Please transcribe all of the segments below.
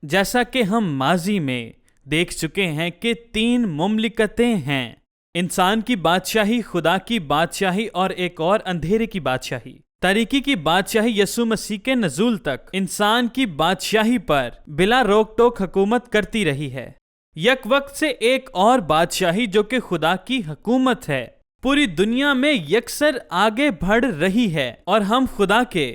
جیسا کہ ہم ماضی میں دیکھ چکے ہیں کہ 3 مملکتیں ہیں، انسان کی بادشاہی، خدا کی بادشاہی اور ایک اور اندھیرے کی بادشاہی۔ تاریکی کی بادشاہی یسوع مسیح کے نزول تک انسان کی بادشاہی پر بلا روک ٹوک حکومت کرتی رہی ہے۔ یک وقت سے ایک اور بادشاہی جو کہ خدا کی حکومت ہے پوری دنیا میں یکسر آگے بڑھ رہی ہے، اور ہم خدا کے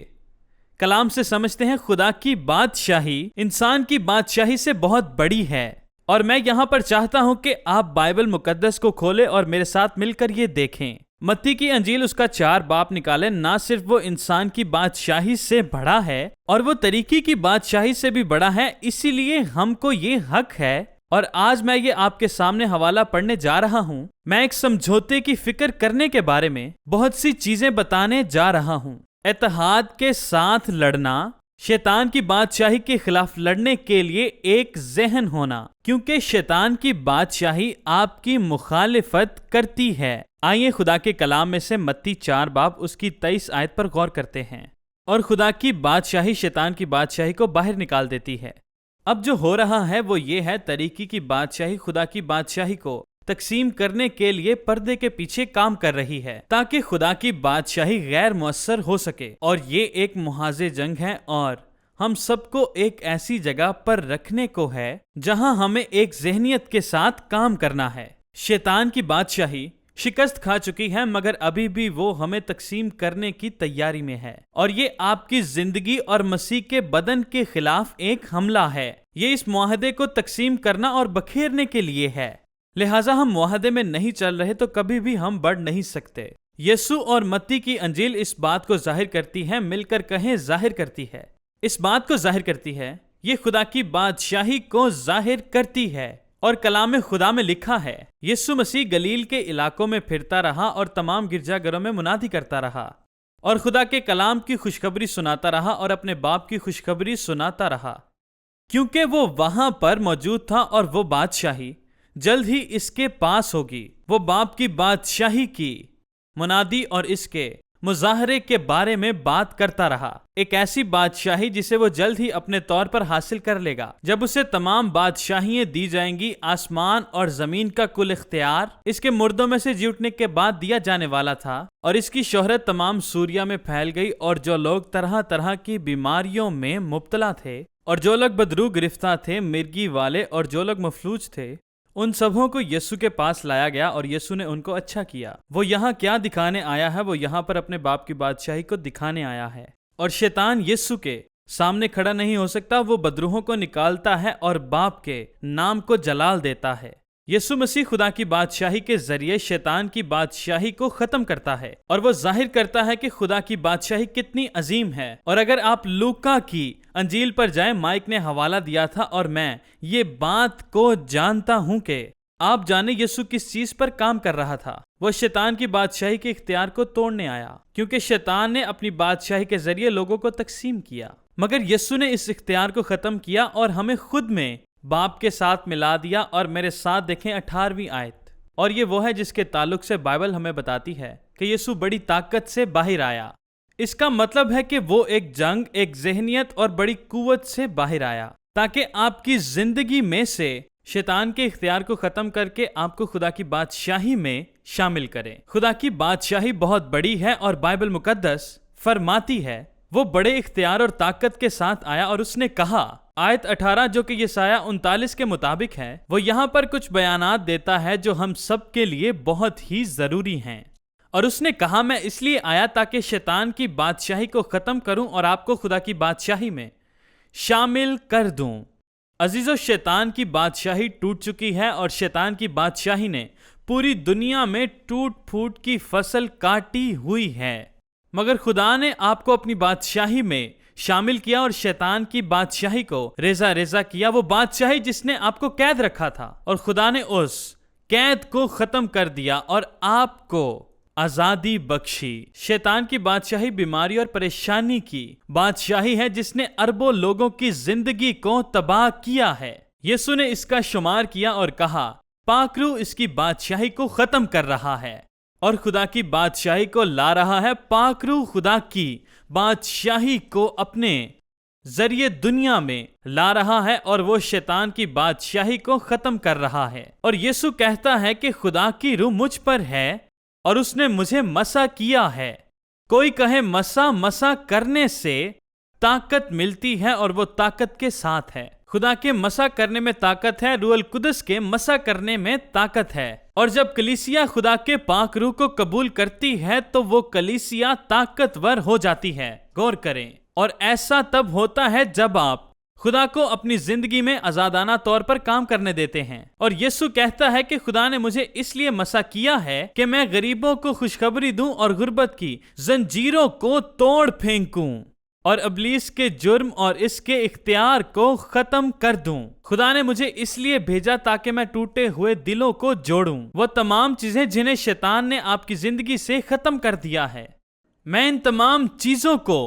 کلام سے سمجھتے ہیں خدا کی بادشاہی انسان کی بادشاہی سے بہت بڑی ہے۔ اور میں یہاں پر چاہتا ہوں کہ آپ بائبل مقدس کو کھولیں اور میرے ساتھ مل کر یہ دیکھیں۔ متی کی انجیل اس کا 4 باب نکالیں۔ نہ صرف وہ انسان کی بادشاہی سے بڑا ہے اور وہ طریقی کی بادشاہی سے بھی بڑا ہے، اسی لیے ہم کو یہ حق ہے۔ اور آج میں یہ آپ کے سامنے حوالہ پڑھنے جا رہا ہوں۔ میں ایک سمجھوتے کی فکر کرنے کے بارے میں بہت سی چیزیں بتانے جا رہا ہوں۔ اتحاد کے ساتھ لڑنا، شیطان کی بادشاہی کے خلاف لڑنے کے لیے ایک ذہن ہونا، کیونکہ شیطان کی بادشاہی آپ کی مخالفت کرتی ہے۔ آئیے خدا کے کلام میں سے متی 4 باب اس کی 23 آیت پر غور کرتے ہیں۔ اور خدا کی بادشاہی شیطان کی بادشاہی کو باہر نکال دیتی ہے۔ اب جو ہو رہا ہے وہ یہ ہے، طریقی کی بادشاہی خدا کی بادشاہی کو تقسیم کرنے کے لیے پردے کے پیچھے کام کر رہی ہے تاکہ خدا کی بادشاہی غیر مؤثر ہو سکے، اور یہ ایک محاذ جنگ ہے، اور ہم سب کو ایک ایسی جگہ پر رکھنے کو ہے جہاں ہمیں ایک ذہنیت کے ساتھ کام کرنا ہے۔ شیطان کی بادشاہی شکست کھا چکی ہے، مگر ابھی بھی وہ ہمیں تقسیم کرنے کی تیاری میں ہے، اور یہ آپ کی زندگی اور مسیح کے بدن کے خلاف ایک حملہ ہے۔ یہ اس معاہدے کو تقسیم کرنا اور بکھیرنے کے لیے ہے، لہٰذا ہم معاہدے میں نہیں چل رہے تو کبھی بھی ہم بڑھ نہیں سکتے۔ یسوع اور متی کی انجیل اس بات کو ظاہر کرتی ہے، مل کر کہیں ظاہر کرتی ہے، اس بات کو ظاہر کرتی ہے، یہ خدا کی بادشاہی کو ظاہر کرتی ہے۔ اور کلام خدا میں لکھا ہے، یسوع مسیح گلیل کے علاقوں میں پھرتا رہا اور تمام گرجا گھروں میں منادی کرتا رہا، اور خدا کے کلام کی خوشخبری سناتا رہا اور اپنے باپ کی خوشخبری سناتا رہا، کیونکہ وہ وہاں پر موجود تھا، اور وہ بادشاہی جلد ہی اس کے پاس ہوگی۔ وہ باپ کی بادشاہی کی منادی اور اس کے مظاہرے کے بارے میں بات کرتا رہا، ایک ایسی بادشاہی جسے وہ جلد ہی اپنے طور پر حاصل کر لے گا، جب اسے تمام بادشاہیاں دی جائیں گی۔ آسمان اور زمین کا کل اختیار اس کے مردوں میں سے جی اٹھنے کے بعد دیا جانے والا تھا، اور اس کی شہرت تمام سوریا میں پھیل گئی، اور جو لوگ طرح طرح کی بیماریوں میں مبتلا تھے، اور جو لوگ بدرو گرفتہ تھے، مرگی والے، اور جو لوگ مفلوج تھے، ان سبوں کو یسوع کے پاس لایا گیا، اور یسوع نے ان کو اچھا کیا۔ وہ یہاں کیا دکھانے آیا ہے؟ وہ یہاں پر اپنے باپ کی بادشاہی کو دکھانے آیا ہے، اور شیطان یسوع کے سامنے کھڑا نہیں ہو سکتا۔ وہ بدروہوں کو نکالتا ہے اور باپ کے نام کو جلال دیتا ہے۔ یسوع مسیح خدا کی بادشاہی کے ذریعے شیطان کی بادشاہی کو ختم کرتا ہے، اور وہ ظاہر کرتا ہے کہ خدا کی بادشاہی کتنی عظیم ہے۔ اور اگر آپ لوکا کی انجیل پر جائیں، مائک نے حوالہ دیا تھا، اور میں یہ بات کو جانتا ہوں کہ آپ جانے یسوع کس چیز پر کام کر رہا تھا۔ وہ شیطان کی بادشاہی کے اختیار کو توڑنے آیا، کیونکہ شیطان نے اپنی بادشاہی کے ذریعے لوگوں کو تقسیم کیا، مگر یسوع نے اس اختیار کو ختم کیا اور ہمیں خود میں باپ کے ساتھ ملا دیا۔ اور میرے ساتھ دیکھیں 18ویں آیت، اور یہ وہ ہے جس کے تعلق سے بائبل ہمیں بتاتی ہے کہ یسوع بڑی طاقت سے باہر آیا۔ اس کا مطلب ہے کہ وہ ایک جنگ، ایک ذہنیت اور بڑی قوت سے باہر آیا، تاکہ آپ کی زندگی میں سے شیطان کے اختیار کو ختم کر کے آپ کو خدا کی بادشاہی میں شامل کرے۔ خدا کی بادشاہی بہت بڑی ہے، اور بائبل مقدس فرماتی ہے وہ بڑے اختیار اور طاقت کے ساتھ آیا، اور اس نے کہا، آیت 18 جو کہ یسایہ 39 کے مطابق ہے، وہ یہاں پر کچھ بیانات دیتا ہے جو ہم سب کے لیے بہت ہی ضروری ہیں۔ اور اس نے کہا، میں اس لیے آیا تاکہ شیطان کی بادشاہی کو ختم کروں اور آپ کو خدا کی بادشاہی میں شامل کر دوں۔ عزیزو، شیطان کی بادشاہی ٹوٹ چکی ہے، اور شیطان کی بادشاہی نے پوری دنیا میں ٹوٹ پھوٹ کی فصل کاٹی ہوئی ہے، مگر خدا نے آپ کو اپنی بادشاہی میں شامل کیا اور شیطان کی بادشاہی کو ریزہ ریزہ کیا۔ وہ بادشاہی جس نے آپ کو قید رکھا تھا، اور خدا نے اس قید کو ختم کر دیا اور آپ کو آزادی بخشی۔ شیطان کی بادشاہی بیماری اور پریشانی کی بادشاہی ہے، جس نے اربوں لوگوں کی زندگی کو تباہ کیا ہے۔ یسوع نے اس کا شمار کیا اور کہا، پاک روح اس کی بادشاہی کو ختم کر رہا ہے اور خدا کی بادشاہی کو لا رہا ہے۔ پاک روح خدا کی بادشاہی کو اپنے ذریعے دنیا میں لا رہا ہے اور وہ شیطان کی بادشاہی کو ختم کر رہا ہے۔ اور یسوع کہتا ہے کہ خدا کی روح مجھ پر ہے اور اس نے مجھے مسح کیا ہے۔ کوئی کہے مسح کرنے سے طاقت ملتی ہے اور وہ طاقت کے ساتھ ہے۔ خدا کے مسح کرنے میں طاقت ہے، روح القدس کے مسح کرنے میں طاقت ہے۔ اور جب کلیسیا خدا کے پاک روح کو قبول کرتی ہے تو وہ کلیسیا طاقتور ہو جاتی ہے۔ غور کریں، اور ایسا تب ہوتا ہے جب آپ خدا کو اپنی زندگی میں آزادانہ طور پر کام کرنے دیتے ہیں۔ اور یسوع کہتا ہے کہ خدا نے مجھے اس لیے مسح کیا ہے کہ میں غریبوں کو خوشخبری دوں اور غربت کی زنجیروں کو توڑ پھینکوں اور ابلیس کے جرم اور اس کے اختیار کو ختم کر دوں۔ خدا نے مجھے اس لیے بھیجا تاکہ میں ٹوٹے ہوئے دلوں کو جوڑوں، وہ تمام چیزیں جنہیں شیطان نے آپ کی زندگی سے ختم کر دیا ہے۔ میں ان تمام چیزوں کو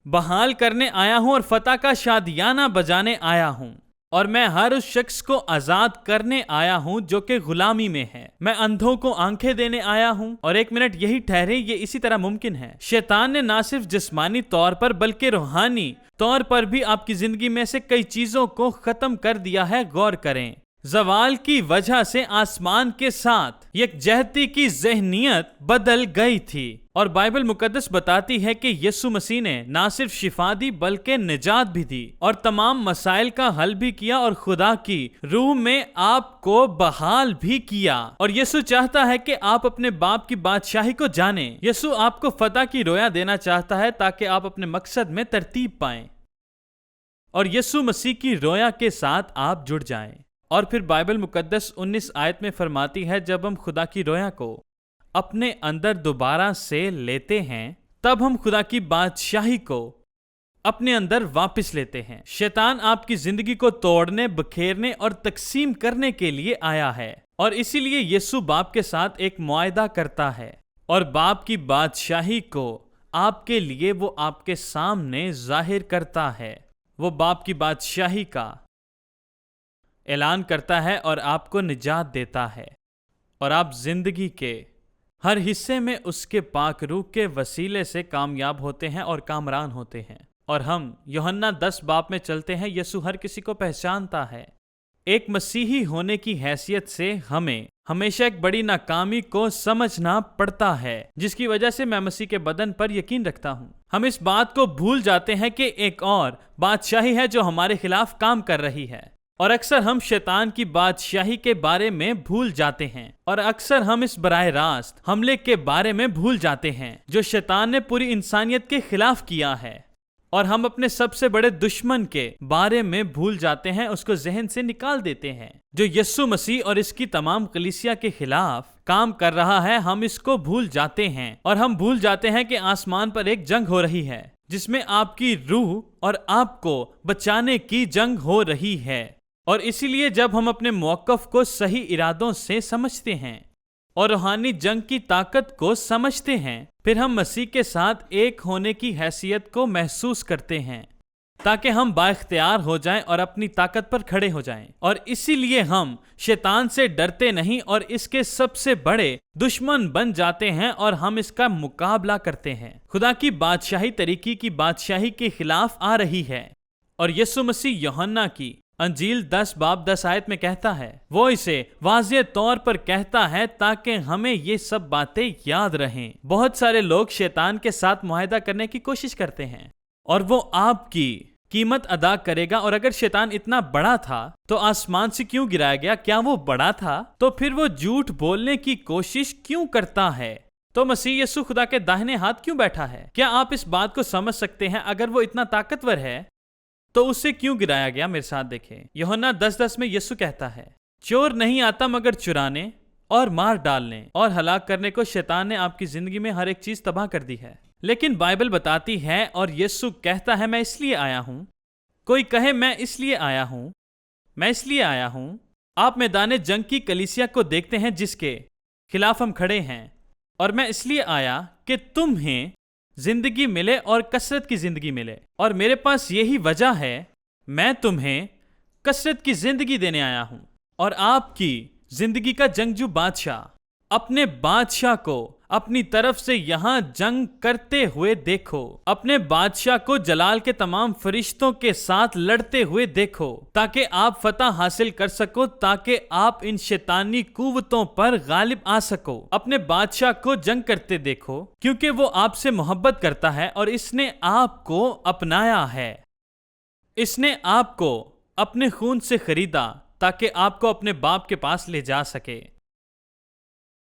بحال کرنے آیا ہوں اور فتح کا شادیانہ بجانے آیا ہوں، اور میں ہر اس شخص کو آزاد کرنے آیا ہوں جو کہ غلامی میں ہے۔ میں اندھوں کو آنکھیں دینے آیا ہوں۔ اور ایک منٹ یہی ٹھہرے، یہ اسی طرح ممکن ہے۔ شیطان نے نہ صرف جسمانی طور پر بلکہ روحانی طور پر بھی آپ کی زندگی میں سے کئی چیزوں کو ختم کر دیا ہے۔ غور کریں، زوال کی وجہ سے آسمان کے ساتھ یکجہتی کی ذہنیت بدل گئی تھی، اور بائبل مقدس بتاتی ہے کہ یسوع مسیح نے نہ صرف شفا دی بلکہ نجات بھی دی اور تمام مسائل کا حل بھی کیا اور خدا کی روح میں آپ کو بحال بھی کیا۔ اور یسوع چاہتا ہے کہ آپ اپنے باپ کی بادشاہی کو جانیں۔ یسوع آپ کو فتح کی رویا دینا چاہتا ہے تاکہ آپ اپنے مقصد میں ترتیب پائیں اور یسوع مسیح کی رویا کے ساتھ آپ جڑ جائیں۔ اور پھر بائبل مقدس 19 آیت میں فرماتی ہے، جب ہم خدا کی رویا کو اپنے اندر دوبارہ سے لیتے ہیں تب ہم خدا کی بادشاہی کو اپنے اندر واپس لیتے ہیں۔ شیطان آپ کی زندگی کو توڑنے، بکھیرنے اور تقسیم کرنے کے لیے آیا ہے، اور اسی لیے یسوع باپ کے ساتھ ایک معاہدہ کرتا ہے اور باپ کی بادشاہی کو آپ کے لیے وہ آپ کے سامنے ظاہر کرتا ہے۔ وہ باپ کی بادشاہی کا اعلان کرتا ہے اور آپ کو نجات دیتا ہے، اور آپ زندگی کے ہر حصے میں اس کے پاک روح کے وسیلے سے کامیاب ہوتے ہیں اور کامران ہوتے ہیں۔ اور ہم یوحنا 10 باب میں چلتے ہیں۔ یسوع ہر کسی کو پہچانتا ہے۔ ایک مسیحی ہونے کی حیثیت سے ہمیں ہمیشہ ایک بڑی ناکامی کو سمجھنا پڑتا ہے، جس کی وجہ سے میں مسیح کے بدن پر یقین رکھتا ہوں۔ ہم اس بات کو بھول جاتے ہیں کہ ایک اور بادشاہی ہے جو ہمارے خلاف کام کر رہی ہے، اور اکثر ہم شیطان کی بادشاہی کے بارے میں بھول جاتے ہیں، اور اکثر ہم اس براہ راست حملے کے بارے میں بھول جاتے ہیں جو شیطان نے پوری انسانیت کے خلاف کیا ہے، اور ہم اپنے سب سے بڑے دشمن کے بارے میں بھول جاتے ہیں، اس کو ذہن سے نکال دیتے ہیں جو یسوع مسیح اور اس کی تمام کلیسیا کے خلاف کام کر رہا ہے۔ ہم اس کو بھول جاتے ہیں، اور ہم بھول جاتے ہیں کہ آسمان پر ایک جنگ ہو رہی ہے جس میں آپ کی روح اور آپ کو بچانے کی جنگ ہو رہی ہے۔ اور اسی لیے جب ہم اپنے موقف کو صحیح ارادوں سے سمجھتے ہیں اور روحانی جنگ کی طاقت کو سمجھتے ہیں، پھر ہم مسیح کے ساتھ ایک ہونے کی حیثیت کو محسوس کرتے ہیں تاکہ ہم بااختیار ہو جائیں اور اپنی طاقت پر کھڑے ہو جائیں۔ اور اسی لیے ہم شیطان سے ڈرتے نہیں اور اس کے سب سے بڑے دشمن بن جاتے ہیں، اور ہم اس کا مقابلہ کرتے ہیں۔ خدا کی بادشاہی طریقے کی بادشاہی کے خلاف آ رہی ہے، اور یسوع مسیح یوحنا کی انجیل 10 باب 10 آیت میں کہتا ہے، وہ اسے واضح طور پر کہتا ہے تاکہ ہمیں یہ سب باتیں یاد رہیں۔ بہت سارے لوگ شیطان کے ساتھ معاہدہ کرنے کی کوشش کرتے ہیں اور وہ آپ کی قیمت ادا کرے گا، اور اگر شیطان اتنا بڑا تھا تو آسمان سے کیوں گرایا گیا؟ کیا وہ بڑا تھا؟ تو پھر وہ جھوٹ بولنے کی کوشش کیوں کرتا ہے؟ تو مسیح یسوع خدا کے داہنے ہاتھ کیوں بیٹھا ہے؟ کیا آپ اس بات کو سمجھ سکتے ہیں؟ اگر وہ اتنا طاقتور ہے تو اسے کیوں گرایا گیا؟ میرے ساتھ دیکھیں، یوحنا 10:10 میں یسوع کہتا ہے، چور نہیں آتا مگر چرانے اور مار ڈالنے اور ہلاک کرنے کو۔ شیطان نے آپ کی زندگی میں ہر ایک چیز تباہ کر دی ہے، لیکن بائبل بتاتی ہے اور یسوع کہتا ہے، میں اس لیے آیا ہوں۔ کوئی کہے میں اس لیے آیا ہوں، میں اس لیے آیا ہوں۔ آپ میدان جنگ کی کلیسیا کو دیکھتے ہیں جس کے خلاف ہم کھڑے ہیں، اور میں اس لیے آیا کہ تمہیں زندگی ملے اور کثرت کی زندگی ملے، اور میرے پاس یہی وجہ ہے، میں تمہیں کثرت کی زندگی دینے آیا ہوں۔ اور آپ کی زندگی کا جنگجو بادشاہ اپنے بادشاہ کو اپنی طرف سے یہاں جنگ کرتے ہوئے دیکھو، اپنے بادشاہ کو جلال کے تمام فرشتوں کے ساتھ لڑتے ہوئے دیکھو، تاکہ آپ فتح حاصل کر سکو، تاکہ آپ ان شیطانی قوتوں پر غالب آ سکو۔ اپنے بادشاہ کو جنگ کرتے دیکھو، کیونکہ وہ آپ سے محبت کرتا ہے اور اس نے آپ کو اپنایا ہے، اس نے آپ کو اپنے خون سے خریدا تاکہ آپ کو اپنے باپ کے پاس لے جا سکے۔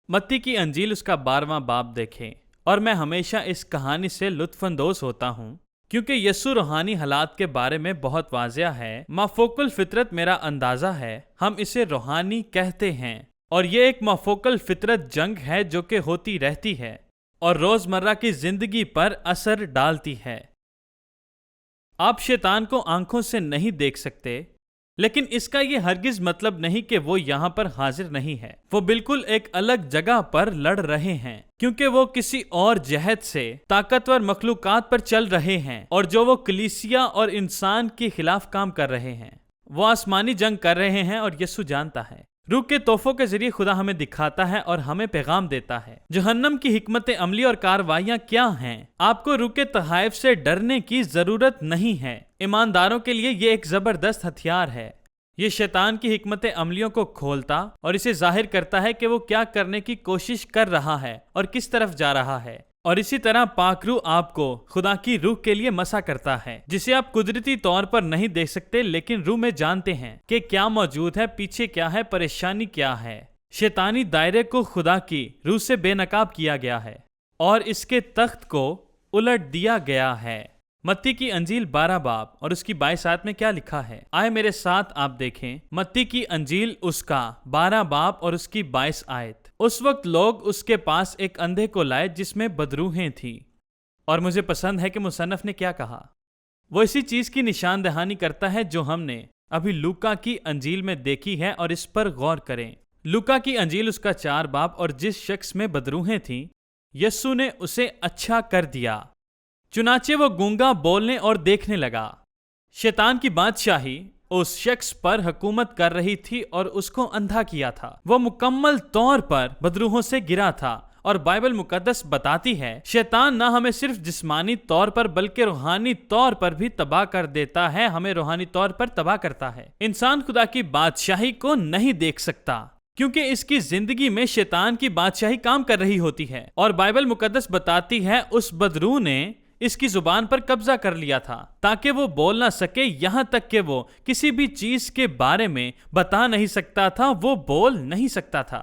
متی کی انجیل اس کا 12واں باب دیکھیں، اور میں ہمیشہ اس کہانی سے لطف اندوز ہوتا ہوں کیونکہ یسوع روحانی حالات کے بارے میں بہت واضح ہے۔ مافوق الفطرت میرا اندازہ ہے، ہم اسے روحانی کہتے ہیں، اور یہ ایک مافوق الفطرت جنگ ہے جو کہ ہوتی رہتی ہے اور روزمرہ کی زندگی پر اثر ڈالتی ہے۔ آپ شیطان کو آنکھوں سے نہیں دیکھ سکتے، لیکن اس کا یہ ہرگز مطلب نہیں کہ وہ یہاں پر حاضر نہیں ہے۔ وہ بالکل ایک الگ جگہ پر لڑ رہے ہیں، کیونکہ وہ کسی اور جہت سے طاقتور مخلوقات پر چل رہے ہیں، اور جو وہ کلیسیا اور انسان کے خلاف کام کر رہے ہیں۔ وہ آسمانی جنگ کر رہے ہیں اور یسوع جانتا ہے۔ روح کے تحفوں کے ذریعے خدا ہمیں دکھاتا ہے اور ہمیں پیغام دیتا ہے۔ جہنم کی حکمت عملی اور کارروائیاں کیا ہیں؟ آپ کو روح کے تحائف سے ڈرنے کی ضرورت نہیں ہے۔ ایمانداروں کے لیے یہ ایک زبردست ہتھیار ہے۔ یہ شیطان کی حکمت عملیوں کو کھولتا اور اسے ظاہر کرتا ہے کہ وہ کیا کرنے کی کوشش کر رہا ہے اور کس طرف جا رہا ہے۔ اور اسی طرح پاک روح آپ کو خدا کی روح کے لیے مسا کرتا ہے، جسے آپ قدرتی طور پر نہیں دیکھ سکتے، لیکن روح میں جانتے ہیں کہ کیا موجود ہے، پیچھے کیا ہے، پریشانی کیا ہے۔ شیطانی دائرے کو خدا کی روح سے بے نقاب کیا گیا ہے اور اس کے تخت کو الٹ دیا گیا ہے۔ متی کی انجیل 12 باب اور اس کی 22 آیت میں کیا لکھا ہے؟ آئے میرے ساتھ آپ دیکھیں متی کی انجیل اس کا 12 باب اور اس کی 22 آیت۔ اس وقت لوگ اس کے پاس ایک اندھے کو لائے جس میں بدروحیں تھیں، اور مجھے پسند ہے کہ مصنف نے کیا کہا۔ وہ اسی چیز کی نشان دہانی کرتا ہے جو ہم نے ابھی لوکا کی انجیل میں دیکھی ہے، اور اس پر غور کریں۔ لوکا کی انجیل اس کا 4 باب، اور جس شخص میں بدروحیں تھیں یسوع نے اسے اچھا کر دیا، چنانچہ وہ گونگا بولنے اور دیکھنے لگا۔ شیطان کی بادشاہی اس شخص پر حکومت کر رہی تھی اور اس کو اندھا کیا تھا۔ وہ مکمل طور پر بدروحوں سے گرا تھا، اور بائبل مقدس بتاتی ہے شیطان نہ ہمیں صرف جسمانی طور پر بلکہ روحانی طور پر بھی تباہ کر دیتا ہے، ہمیں روحانی طور پر تباہ کرتا ہے۔ انسان خدا کی بادشاہی کو نہیں دیکھ سکتا کیونکہ اس کی زندگی میں شیطان کی بادشاہی کام کر رہی ہوتی ہے، اور بائبل مقدس بتاتی ہے اس بدروح نے اس کی زبان پر قبضہ کر لیا تھا تاکہ وہ بول نہ سکے، یہاں تک کہ وہ کسی بھی چیز کے بارے میں بتا نہیں سکتا تھا، وہ بول نہیں سکتا تھا،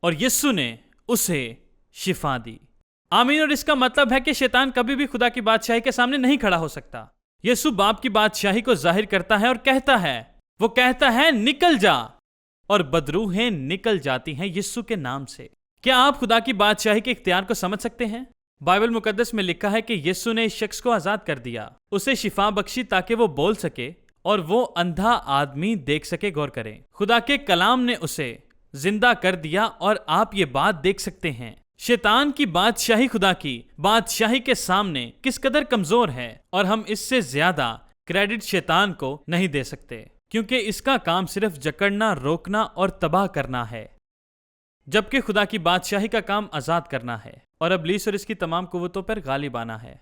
اور یسوع نے اسے شفا دی۔ آمین۔ اور اس کا مطلب ہے کہ شیطان کبھی بھی خدا کی بادشاہی کے سامنے نہیں کھڑا ہو سکتا۔ یسوع باپ کی بادشاہی کو ظاہر کرتا ہے اور وہ کہتا ہے نکل جا، اور بدروحیں نکل جاتی ہیں یسوع کے نام سے۔ کیا آپ خدا کی بادشاہی کے اختیار کو سمجھ سکتے ہیں؟ بائبل مقدس میں لکھا ہے کہ یسوع نے اس شخص کو آزاد کر دیا، اسے شفا بخشی تاکہ وہ بول سکے اور وہ اندھا آدمی دیکھ سکے۔ غور کریں، خدا کے کلام نے اسے زندہ کر دیا، اور آپ یہ بات دیکھ سکتے ہیں شیطان کی بادشاہی خدا کی بادشاہی کے سامنے کس قدر کمزور ہے، اور ہم اس سے زیادہ کریڈٹ شیطان کو نہیں دے سکتے، کیونکہ اس کا کام صرف جکڑنا، روکنا اور تباہ کرنا ہے، جبکہ خدا کی بادشاہی کا کام آزاد کرنا ہے اور ابلیس اور اس کی تمام قوتوں پر غالب آنا ہے۔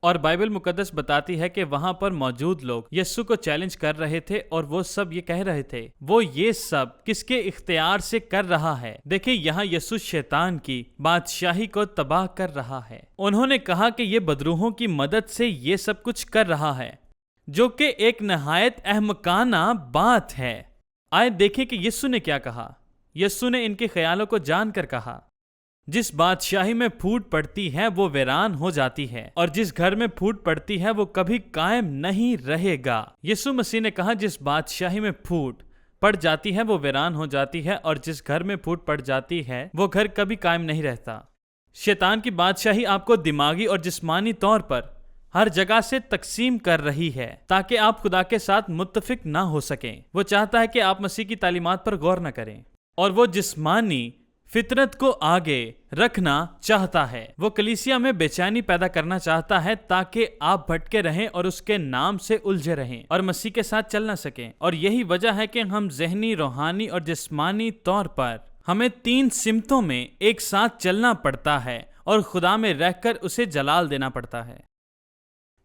اور بائبل مقدس بتاتی ہے کہ وہاں پر موجود لوگ یسوع کو چیلنج کر رہے تھے، اور وہ سب یہ کہہ رہے تھے وہ یہ سب کس کے اختیار سے کر رہا ہے؟ دیکھیں یہاں یسوع شیطان کی بادشاہی کو تباہ کر رہا ہے۔ انہوں نے کہا کہ یہ بدروحوں کی مدد سے یہ سب کچھ کر رہا ہے، جو کہ ایک نہایت احمقانہ بات ہے۔ آئے دیکھیں کہ یسوع نے کیا کہا۔ یسوع نے ان کے خیالوں کو جان کر کہا، جس بادشاہی میں پھوٹ پڑتی ہے وہ ویران ہو جاتی ہے، اور جس گھر میں پھوٹ پڑتی ہے وہ کبھی قائم نہیں رہے گا۔ یسوع مسیح نے کہا جس بادشاہی میں پھوٹ پڑ جاتی ہے وہ ویران ہو جاتی ہے، اور جس گھر میں پھوٹ پڑ جاتی ہے وہ گھر کبھی قائم نہیں رہتا۔ شیطان کی بادشاہی آپ کو دماغی اور جسمانی طور پر ہر جگہ سے تقسیم کر رہی ہے تاکہ آپ خدا کے ساتھ متفق نہ ہو سکیں۔ وہ چاہتا ہے کہ آپ مسیح کی تعلیمات پر غور نہ کریں، اور وہ جسمانی فطرت کو آگے رکھنا چاہتا ہے۔ وہ کلیسیا میں بے چینی پیدا کرنا چاہتا ہے تاکہ آپ بھٹکے رہیں اور اس کے نام سے الجھے رہیں اور مسیح کے ساتھ چل نہ سکیں۔ اور یہی وجہ ہے کہ ہم ذہنی، روحانی اور جسمانی طور پر ہمیں 3 سمتوں میں ایک ساتھ چلنا پڑتا ہے اور خدا میں رہ کر اسے جلال دینا پڑتا ہے۔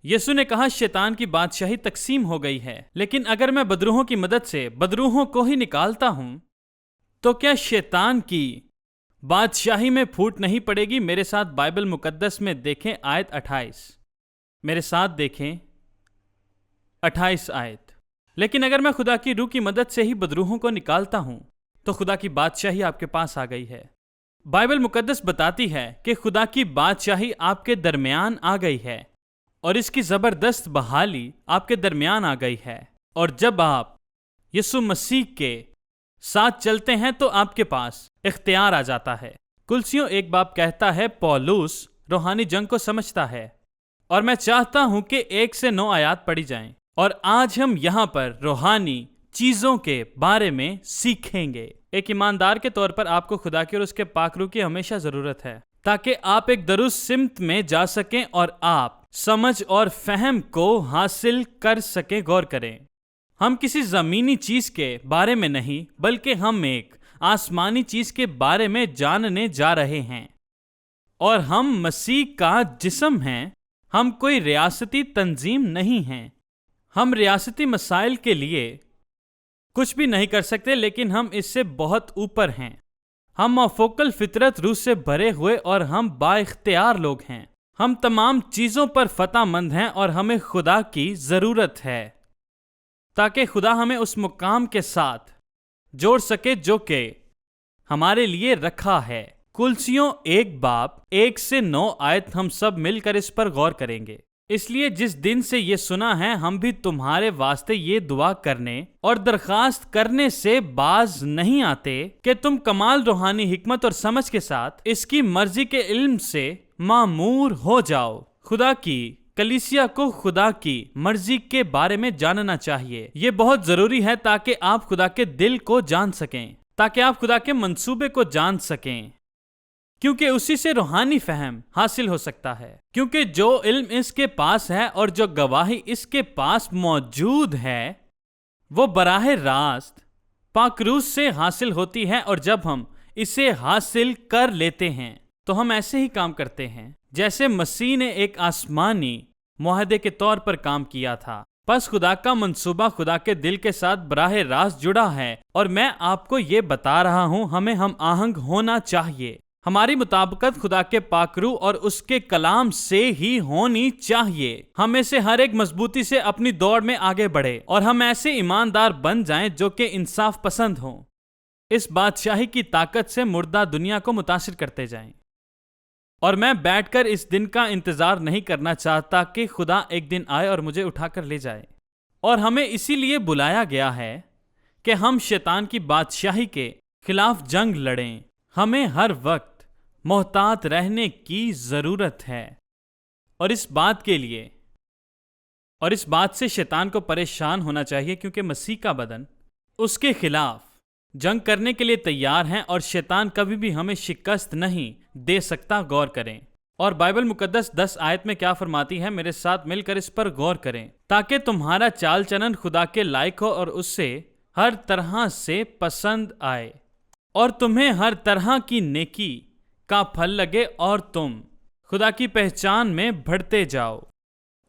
یسوع نے کہا شیطان کی بادشاہی تقسیم ہو گئی ہے، لیکن اگر میں بدروحوں کی مدد سے بدروحوں کو ہی نکالتا ہوں تو کیا شیطان کی بادشاہی میں پھوٹ نہیں پڑے گی؟ میرے ساتھ بائبل مقدس میں دیکھیں آیت 28، میرے ساتھ دیکھیں 28 آیت۔ لیکن اگر میں خدا کی روح کی مدد سے ہی بدروحوں کو نکالتا ہوں تو خدا کی بادشاہی آپ کے پاس آ گئی ہے۔ بائبل مقدس بتاتی ہے کہ خدا کی بادشاہی آپ کے درمیان آ گئی ہے اور اس کی زبردست بحالی آپ کے درمیان آ گئی ہے، اور جب آپ یسوع مسیح کے ساتھ چلتے ہیں تو آپ کے پاس اختیار آ جاتا ہے۔ کلسیوں 1 باب کہتا ہے پولس روحانی جنگ کو سمجھتا ہے، اور میں چاہتا ہوں کہ 1 سے 9 آیات پڑھی جائیں، اور آج ہم یہاں پر روحانی چیزوں کے بارے میں سیکھیں گے۔ ایک ایماندار کے طور پر آپ کو خدا کی اور اس کے پاک روح کی ہمیشہ ضرورت ہے تاکہ آپ ایک درست سمت میں جا سکیں اور آپ سمجھ اور فہم کو حاصل کر سکیں۔ غور کریں، ہم کسی زمینی چیز کے بارے میں نہیں بلکہ ہم ایک آسمانی چیز کے بارے میں جاننے جا رہے ہیں، اور ہم مسیح کا جسم ہیں۔ ہم کوئی ریاستی تنظیم نہیں ہیں، ہم ریاستی مسائل کے لیے کچھ بھی نہیں کر سکتے، لیکن ہم اس سے بہت اوپر ہیں۔ ہم مافوق الفطرت روح سے بھرے ہوئے اور ہم با اختیار لوگ ہیں۔ ہم تمام چیزوں پر فتح مند ہیں اور ہمیں خدا کی ضرورت ہے تاکہ خدا ہمیں اس مقام کے ساتھ جوڑ سکے جو کہ ہمارے لیے رکھا ہے۔ کلسیوں 1 باب 1 سے 9 آیت ہم سب مل کر اس پر غور کریں گے۔ اس لیے جس دن سے یہ سنا ہے ہم بھی تمہارے واسطے یہ دعا کرنے اور درخواست کرنے سے باز نہیں آتے کہ تم کمال روحانی حکمت اور سمجھ کے ساتھ اس کی مرضی کے علم سے معمور ہو جاؤ۔ خدا کی کلیسیا کو خدا کی مرضی کے بارے میں جاننا چاہیے۔ یہ بہت ضروری ہے تاکہ آپ خدا کے دل کو جان سکیں، تاکہ آپ خدا کے منصوبے کو جان سکیں، کیونکہ اسی سے روحانی فہم حاصل ہو سکتا ہے۔ کیونکہ جو علم اس کے پاس ہے اور جو گواہی اس کے پاس موجود ہے وہ براہ راست پاک روح سے حاصل ہوتی ہے، اور جب ہم اسے حاصل کر لیتے ہیں تو ہم ایسے ہی کام کرتے ہیں جیسے مسیح نے ایک آسمانی معاہدے کے طور پر کام کیا تھا۔ پس خدا کا منصوبہ خدا کے دل کے ساتھ براہ راست جڑا ہے، اور میں آپ کو یہ بتا رہا ہوں ہمیں ہم آہنگ ہونا چاہیے۔ ہماری مطابقت خدا کے پاک روح اور اس کے کلام سے ہی ہونی چاہیے۔ ہم میں سے ہر ایک مضبوطی سے اپنی دوڑ میں آگے بڑھے اور ہم ایسے ایماندار بن جائیں جو کہ انصاف پسند ہوں، اس بادشاہی کی طاقت سے مردہ دنیا کو متاثر کرتے جائیں۔ اور میں بیٹھ کر اس دن کا انتظار نہیں کرنا چاہتا کہ خدا ایک دن آئے اور مجھے اٹھا کر لے جائے، اور ہمیں اسی لیے بلایا گیا ہے کہ ہم شیطان کی بادشاہی کے خلاف جنگ لڑیں۔ ہمیں ہر وقت محتاط رہنے کی ضرورت ہے، اور اس بات سے شیطان کو پریشان ہونا چاہیے، کیونکہ مسیح کا بدن اس کے خلاف جنگ کرنے کے لیے تیار ہیں اور شیطان کبھی بھی ہمیں شکست نہیں دے سکتا۔ غور کریں، اور بائبل مقدس 10 آیت میں کیا فرماتی ہے، میرے ساتھ مل کر اس پر غور کریں۔ تاکہ تمہارا چال چلن خدا کے لائق ہو اور اس سے ہر طرح سے پسند آئے، اور تمہیں ہر طرح کی نیکی کا پھل لگے، اور تم خدا کی پہچان میں بڑھتے جاؤ۔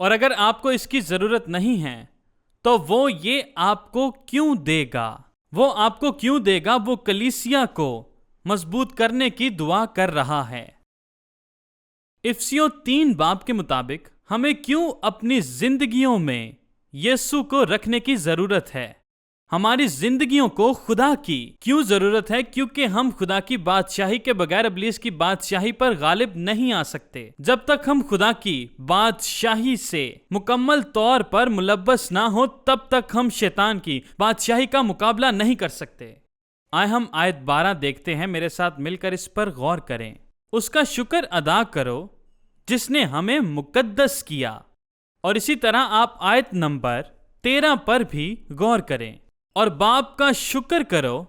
اور اگر آپ کو اس کی ضرورت نہیں ہے تو وہ یہ آپ کو کیوں دے گا؟ وہ آپ کو کیوں دے گا؟ وہ کلیسیا کو مضبوط کرنے کی دعا کر رہا ہے۔ افسیوں 3 باب کے مطابق ہمیں کیوں اپنی زندگیوں میں یسوع کو رکھنے کی ضرورت ہے؟ ہماری زندگیوں کو خدا کی کیوں ضرورت ہے؟ کیونکہ ہم خدا کی بادشاہی کے بغیر ابلیس کی بادشاہی پر غالب نہیں آ سکتے۔ جب تک ہم خدا کی بادشاہی سے مکمل طور پر ملبس نہ ہو تب تک ہم شیطان کی بادشاہی کا مقابلہ نہیں کر سکتے۔ آئے ہم آیت 12 دیکھتے ہیں، میرے ساتھ مل کر اس پر غور کریں۔ اس کا شکر ادا کرو جس نے ہمیں مقدس کیا، اور اسی طرح آپ آیت نمبر 13 پر بھی غور کریں۔ اور باپ کا شکر کرو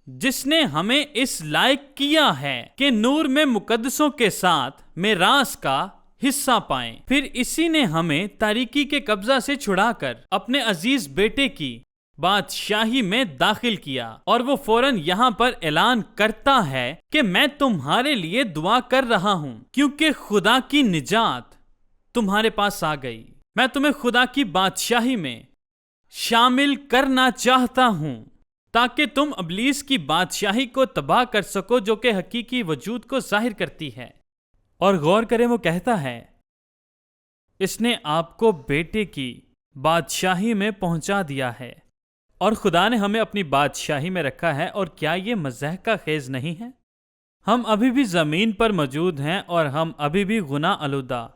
جس نے ہمیں اس لائق کیا ہے کہ نور میں مقدسوں کے ساتھ میراث کا حصہ پائیں۔ پھر اسی نے ہمیں تاریکی کے قبضہ سے چھڑا کر اپنے عزیز بیٹے کی بادشاہی میں داخل کیا، اور وہ فوراً یہاں پر اعلان کرتا ہے کہ میں تمہارے لیے دعا کر رہا ہوں کیونکہ خدا کی نجات تمہارے پاس آ گئی۔ میں تمہیں خدا کی بادشاہی میں شامل کرنا چاہتا ہوں تاکہ تم ابلیس کی بادشاہی کو تباہ کر سکو جو کہ حقیقی وجود کو ظاہر کرتی ہے۔ اور غور کریں، وہ کہتا ہے اس نے آپ کو بیٹے کی بادشاہی میں پہنچا دیا ہے، اور خدا نے ہمیں اپنی بادشاہی میں رکھا ہے۔ اور کیا یہ مزاح کا خیز نہیں ہے؟ ہم ابھی بھی زمین پر موجود ہیں اور ہم ابھی بھی گناہ آلودہ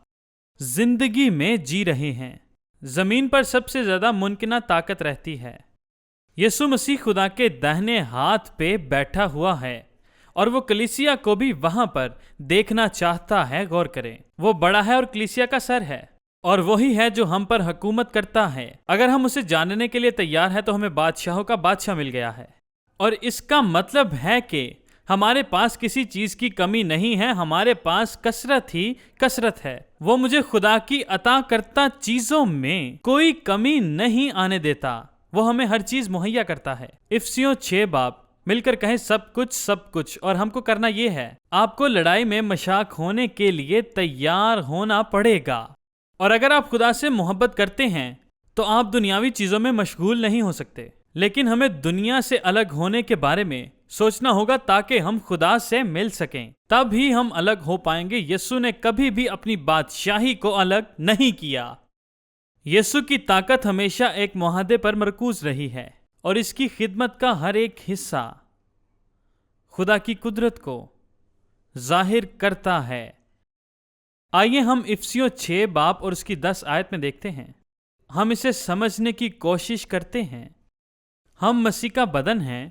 زندگی میں جی رہے ہیں۔ زمین پر سب سے زیادہ ممکنہ طاقت رہتی ہے۔ یسوع مسیح خدا کے داہنے ہاتھ پہ بیٹھا ہوا ہے، اور وہ کلیسیا کو بھی وہاں پر دیکھنا چاہتا ہے۔ غور کریں، وہ بڑا ہے اور کلیسیا کا سر ہے، اور وہی ہے جو ہم پر حکومت کرتا ہے۔ اگر ہم اسے جاننے کے لیے تیار ہیں تو ہمیں بادشاہوں کا بادشاہ مل گیا ہے، اور اس کا مطلب ہے کہ ہمارے پاس کسی چیز کی کمی نہیں ہے، ہمارے پاس کثرت ہی کثرت ہے۔ وہ مجھے خدا کی عطا کرتا چیزوں میں کوئی کمی نہیں آنے دیتا، وہ ہمیں ہر چیز مہیا کرتا ہے۔ افسیوں 6 باب، مل کر کہیں سب کچھ، اور ہم کو کرنا یہ ہے، آپ کو لڑائی میں مشاق ہونے کے لیے تیار ہونا پڑے گا۔ اور اگر آپ خدا سے محبت کرتے ہیں تو آپ دنیاوی چیزوں میں مشغول نہیں ہو سکتے، لیکن ہمیں دنیا سے الگ ہونے کے بارے میں سوچنا ہوگا تاکہ ہم خدا سے مل سکیں، تب ہی ہم الگ ہو پائیں گے۔ یسوع نے کبھی بھی اپنی بادشاہی کو الگ نہیں کیا۔ یسوع کی طاقت ہمیشہ ایک معاہدے پر مرکوز رہی ہے، اور اس کی خدمت کا ہر ایک حصہ خدا کی قدرت کو ظاہر کرتا ہے۔ آئیے ہم افسیوں 6 باب اور اس کی 10 آیت میں دیکھتے ہیں۔ ہم اسے سمجھنے کی کوشش کرتے ہیں۔ ہم مسیح کا بدن ہیں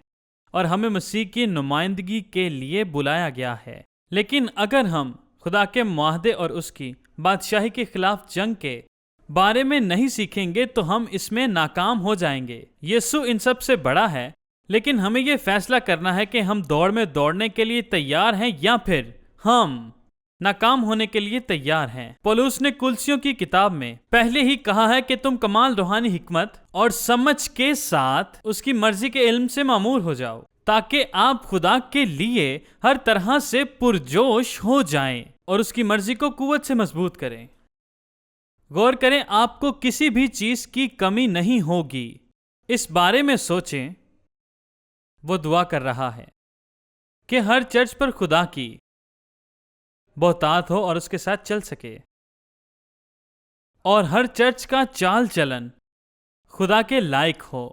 اور ہمیں مسیح کی نمائندگی کے لیے بلایا گیا ہے، لیکن اگر ہم خدا کے معاہدے اور اس کی بادشاہی کے خلاف جنگ کے بارے میں نہیں سیکھیں گے تو ہم اس میں ناکام ہو جائیں گے۔ یسوع ان سب سے بڑا ہے، لیکن ہمیں یہ فیصلہ کرنا ہے کہ ہم دوڑ میں دوڑنے کے لیے تیار ہیں یا پھر ہم ناکام ہونے کے لیے تیار ہیں۔ پولس نے کلسیوں کی کتاب میں پہلے ہی کہا ہے کہ تم کمال روحانی حکمت اور سمجھ کے ساتھ اس کی مرضی کے علم سے معمور ہو جاؤ، تاکہ آپ خدا کے لیے ہر طرح سے پرجوش ہو جائیں اور اس کی مرضی کو قوت سے مضبوط کریں۔ غور کریں، آپ کو کسی بھی چیز کی کمی نہیں ہوگی۔ اس بارے میں سوچیں۔ وہ دعا کر رہا ہے کہ ہر چرچ پر خدا کی بہتات ہو اور اس کے ساتھ چل سکے، اور ہر چرچ کا چال چلن خدا کے لائق ہو۔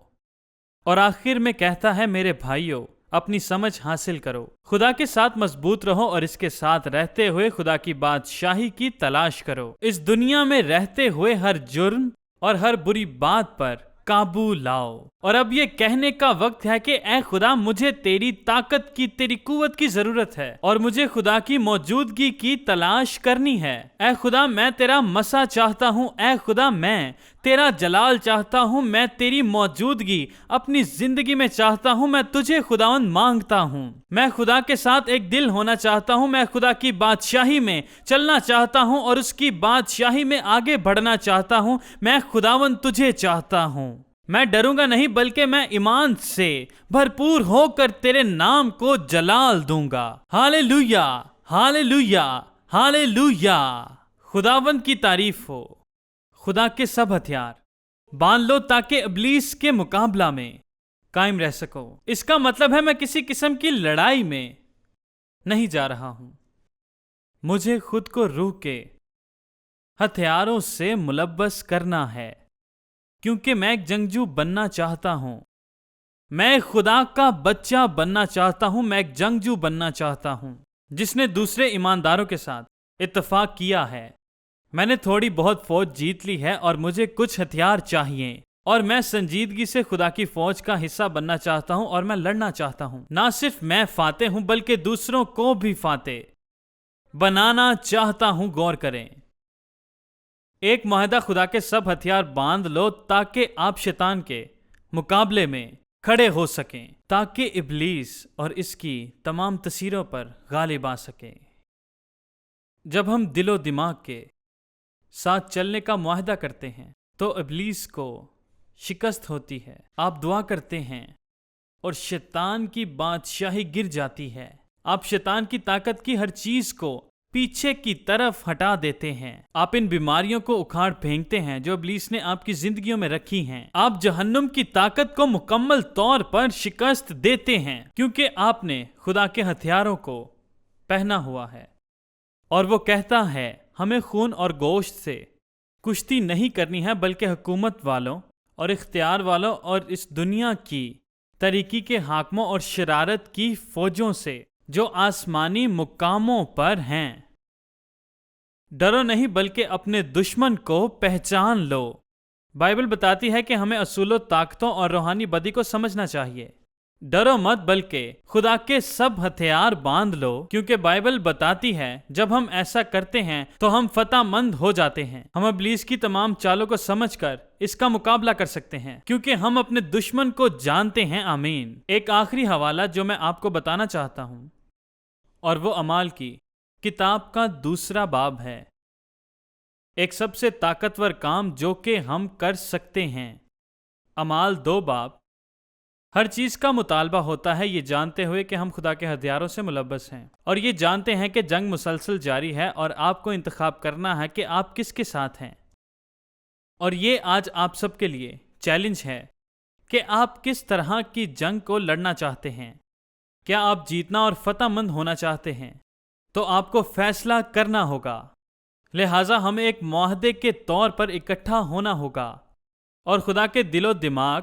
اور آخر میں کہتا ہے، میرے بھائیوں، اپنی سمجھ حاصل کرو، خدا کے ساتھ مضبوط رہو اور اس کے ساتھ رہتے ہوئے خدا کی بادشاہی کی تلاش کرو۔ اس دنیا میں رہتے ہوئے ہر جرم اور ہر بری بات پر قابو لاؤ۔ اور اب یہ کہنے کا وقت ہے کہ اے خدا، مجھے تیری طاقت کی، تیری قوت کی ضرورت ہے، اور مجھے خدا کی موجودگی کی تلاش کرنی ہے۔ اے خدا، میں تیرا مسا چاہتا ہوں۔ اے خدا، میں تیرا جلال چاہتا ہوں۔ میں تیری موجودگی اپنی زندگی میں چاہتا ہوں۔ میں تجھے خداوند مانگتا ہوں۔ میں خدا کے ساتھ ایک دل ہونا چاہتا ہوں۔ میں خدا کی بادشاہی میں چلنا چاہتا ہوں اور اس کی بادشاہی میں آگے بڑھنا چاہتا ہوں۔ میں خداوند تجھے چاہتا ہوں۔ میں ڈروں گا نہیں، بلکہ میں ایمان سے بھرپور ہو کر تیرے نام کو جلال دوں گا۔ ہالےلویا، ہالےلویا، ہالےلویا۔ خداوند کی تعریف ہو۔ خدا کے سب ہتھیار باندھ لو تاکہ ابلیس کے مقابلہ میں قائم رہ سکو۔ اس کا مطلب ہے میں کسی قسم کی لڑائی میں نہیں جا رہا ہوں۔ مجھے خود کو روح کے ہتھیاروں سے ملبس کرنا ہے، کیونکہ میں ایک جنگجو بننا چاہتا ہوں۔ میں خدا کا بچہ بننا چاہتا ہوں۔ میں ایک جنگجو بننا چاہتا ہوں جس نے دوسرے ایمانداروں کے ساتھ اتفاق کیا ہے۔ میں نے تھوڑی بہت فوج جیت لی ہے اور مجھے کچھ ہتھیار چاہیے، اور میں سنجیدگی سے خدا کی فوج کا حصہ بننا چاہتا ہوں، اور میں لڑنا چاہتا ہوں۔ نہ صرف میں فاتح ہوں بلکہ دوسروں کو بھی فاتح بنانا چاہتا ہوں۔ غور کریں، ایک معاہدہ، خدا کے سب ہتھیار باندھ لو تاکہ آپ شیطان کے مقابلے میں کھڑے ہو سکیں، تاکہ ابلیس اور اس کی تمام تاثیروں پر غالب آ سکیں۔ جب ہم دل و دماغ کے ساتھ چلنے کا معاہدہ کرتے ہیں تو ابلیس کو شکست ہوتی ہے، آپ دعا کرتے ہیں اور شیطان کی بادشاہی گر جاتی ہے۔ آپ شیطان کی طاقت کی ہر چیز کو پیچھے کی طرف ہٹا دیتے ہیں۔ آپ ان بیماریوں کو اکھاڑ پھینکتے ہیں جو ابلیس نے آپ کی زندگیوں میں رکھی ہیں۔ آپ جہنم کی طاقت کو مکمل طور پر شکست دیتے ہیں، کیونکہ آپ نے خدا کے ہتھیاروں کو پہنا ہوا ہے۔ اور وہ کہتا ہے ہمیں خون اور گوشت سے کشتی نہیں کرنی ہے، بلکہ حکومت والوں اور اختیار والوں اور اس دنیا کی تاریکی کے حاکموں اور شرارت کی فوجوں سے جو آسمانی مقاموں پر ہیں۔ ڈرو نہیں بلکہ اپنے دشمن کو پہچان لو۔ بائبل بتاتی ہے کہ ہمیں اصول و طاقتوں اور روحانی بدی کو سمجھنا چاہیے۔ ڈرو مت بلکہ خدا کے سب ہتھیار باندھ لو، کیونکہ بائبل بتاتی ہے جب ہم ایسا کرتے ہیں تو ہم فتح مند ہو جاتے ہیں۔ ہم ابلیس کی تمام چالوں کو سمجھ کر اس کا مقابلہ کر سکتے ہیں، کیونکہ ہم اپنے دشمن کو جانتے ہیں۔ آمین۔ ایک آخری حوالہ جو میں آپ کو بتانا چاہتا ہوں، اور وہ اعمال کی کتاب کا 2 باب ہے۔ ایک سب سے طاقتور کام جو کہ ہم کر سکتے ہیں۔ اعمال 2 باب ہر چیز کا مطالبہ ہوتا ہے، یہ جانتے ہوئے کہ ہم خدا کے ہتھیاروں سے ملبس ہیں، اور یہ جانتے ہیں کہ جنگ مسلسل جاری ہے اور آپ کو انتخاب کرنا ہے کہ آپ کس کے ساتھ ہیں۔ اور یہ آج آپ سب کے لیے چیلنج ہے کہ آپ کس طرح کی جنگ کو لڑنا چاہتے ہیں۔ کیا آپ جیتنا اور فتح مند ہونا چاہتے ہیں؟ تو آپ کو فیصلہ کرنا ہوگا۔ لہٰذا ہمیں ایک معاہدے کے طور پر اکٹھا ہونا ہوگا اور خدا کے دل و دماغ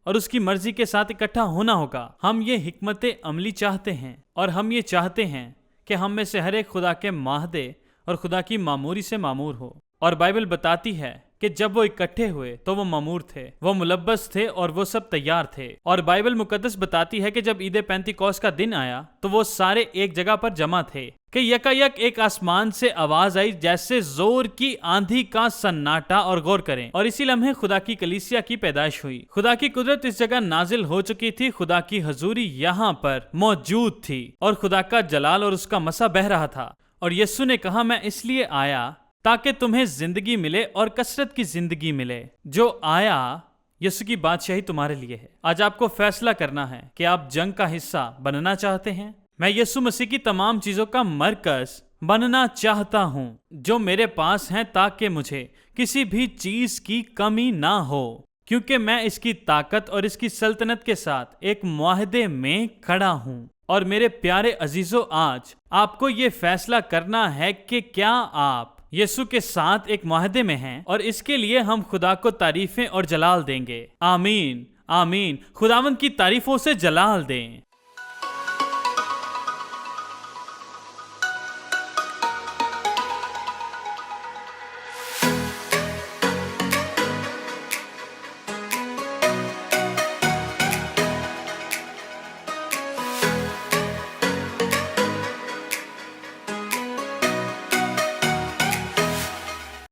اور اس کی مرضی کے ساتھ اکٹھا ہونا ہوگا۔ ہم یہ حکمت عملی چاہتے ہیں، اور ہم یہ چاہتے ہیں کہ ہم میں سے ہر ایک خدا کے معاہدے اور خدا کی معموری سے معمور ہو۔ اور بائبل بتاتی ہے کہ جب وہ اکٹھے ہوئے تو وہ معمور تھے، وہ ملبس تھے اور وہ سب تیار تھے۔ اور بائبل مقدس بتاتی ہے کہ جب عید پینتیکوست کا دن آیا تو وہ سارے ایک جگہ پر جمع تھے کہ یکایک ایک آسمان سے آواز آئی جیسے زور کی آندھی کا سناٹا، اور غور کریں، اور اسی لمحے خدا کی کلیسیا کی پیدائش ہوئی۔ خدا کی قدرت اس جگہ نازل ہو چکی تھی، خدا کی حضوری یہاں پر موجود تھی، اور خدا کا جلال اور اس کا مسا بہہ رہا تھا۔ اور یسوع نے کہا میں اس لیے آیا تاکہ تمہیں زندگی ملے اور کثرت کی زندگی ملے۔ جو آیا، یسوع کی بادشاہی تمہارے لیے ہے۔ آج آپ کو فیصلہ کرنا ہے کہ آپ جنگ کا حصہ بننا چاہتے ہیں۔ میں یسوع مسیح کی تمام چیزوں کا مرکز بننا چاہتا ہوں جو میرے پاس ہیں، تاکہ مجھے کسی بھی چیز کی کمی نہ ہو، کیونکہ میں اس کی طاقت اور اس کی سلطنت کے ساتھ ایک معاہدے میں کھڑا ہوں۔ اور میرے پیارے عزیزو، آج آپ کو یہ فیصلہ کرنا ہے کہ کیا آپ یسوع کے ساتھ ایک معاہدے میں ہیں، اور اس کے لیے ہم خدا کو تعریفیں اور جلال دیں گے۔ آمین، آمین۔ خداوند کی تعریفوں سے جلال دیں۔